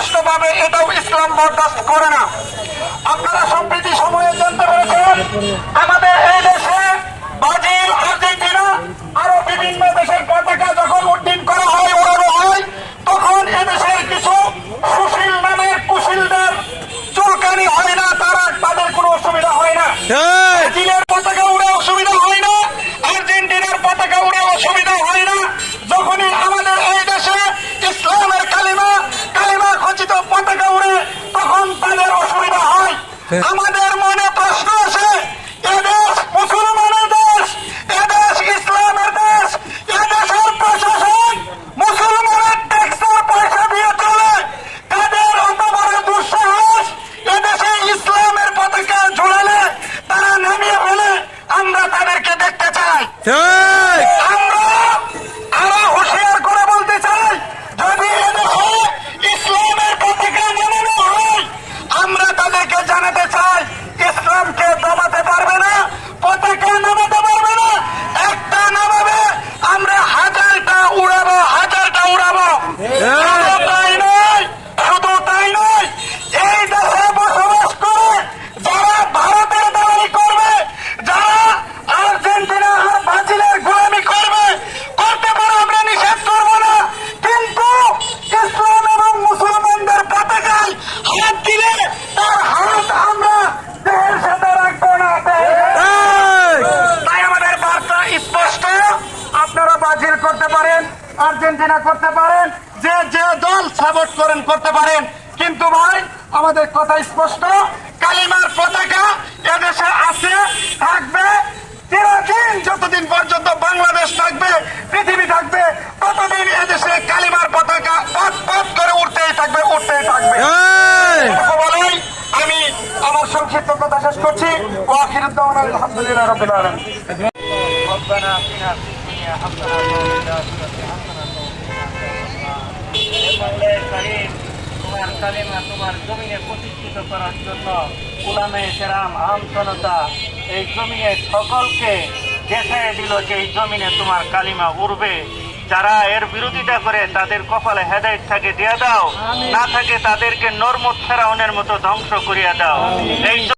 স্পষ্টভাবে এটাও ইসলাম বরদাস্ত করে না। আপনারা সম্প্রতি সময়ে জানতে পেরেছেন আমাদের এই দেশে ব্রাজিল, আর্জেন্টিনা আরো বিভিন্ন দেশের পতাকা যখন উড্ডীন করা হয়, ওড়ানো হয়, তখন এদেশের কিছু সুশীল নামের কুশীলদের চুলকানি হয় না, তাদের কোনো অসুবিধা হয় না। ব্রাজিলের পতাকা উড়ে অসুবিধা হয় না, আর্জেন্টিনার পতাকা উড়ে অসুবিধা হয় না। যখনই আমাদের এই দেশে ইসলামের কালিমা খচিত পতাকা উড়ে, তখন তাদের অসুবিধা হয়। আমাদের মনে প্রশ্ন আছে, এদেশ মুসলমানের দেশ, এদেশ ইসলামের দেশ, এদেশের প্রশাসন মুসলমানের ট্যাক্সের পয়সা দিয়ে চলে। তাদের অত বড় দুঃসাহস, এদেশে ইসলামের পতাকা ঝুলালে তারা নামিয়ে ফেলে। আমরা তাদেরকে দেখতে চাই। আমরা আরো হুঁশিয়ার করে বলতে চাই, যদি এদেশে ইসলামের পতাকা নামানো হয়, আমরা তাদেরকে জানাতে চাই ইসলামকে দমাতে পারবে না, পতাকা নামাতে পারবে না। একটা নামাবে, আমরা হাজারটা উড়াবো। শুধু তাই নয়, এই দেশে বসবাস করে যারা ভারতের দালালি করবে, যারা আর্জেন্টিনা আর ব্রাজিলের গোলামি করতে পারে, আমরা নিষেধ করবো না। কিন্তু ইসলাম এবং মুসলমানদের পতাকায় হাত দিলে তার হাত আমরা দেহের সাথে রাখবো না। তাই আমাদের বার্তা স্পষ্ট। আপনারা ব্রাজিল করতে পারেন, আর্জেন্টিনা করতে পারেন, যে দল সাপোর্ট করেন করতে পারেন, কিন্তু ভাই আমাদের কথা স্পষ্ট, কালিমার পতাকা এদেশে আছে, থাকবে চিরদিন। যতদিন পর্যন্ত বাংলাদেশ থাকবে, পৃথিবী থাকবে, ততদিন এদেশে কালিমার পতাকা পথ করে উঠতেই থাকবে। বলেই আমি আমার সংক্ষিপ্ত কথা শেষ করছি। ওয়াখিরুদ্দাওয়ানা আলহামদুলিল্লাহ রাব্বিল আলামিন। ربنا آتنا في الدنيا حسنة وفي الآخرة حسنة তোমার কালিমা তোমার জমিনে প্রতিষ্ঠিত করার জন্য উলামায়ে কেরাম, আম জনতা এই জমিনে সকলকে দেখায় দিল যে এই জমিনে তোমার কালিমা উড়বে। যারা এর বিরোধিতা করে তাদের কপালে হেদায়েত থাকে দিয়ে দাও, না থাকে তাদেরকে নরমত ফেরাউনের মতো ধ্বংস করিয়া দাও। এই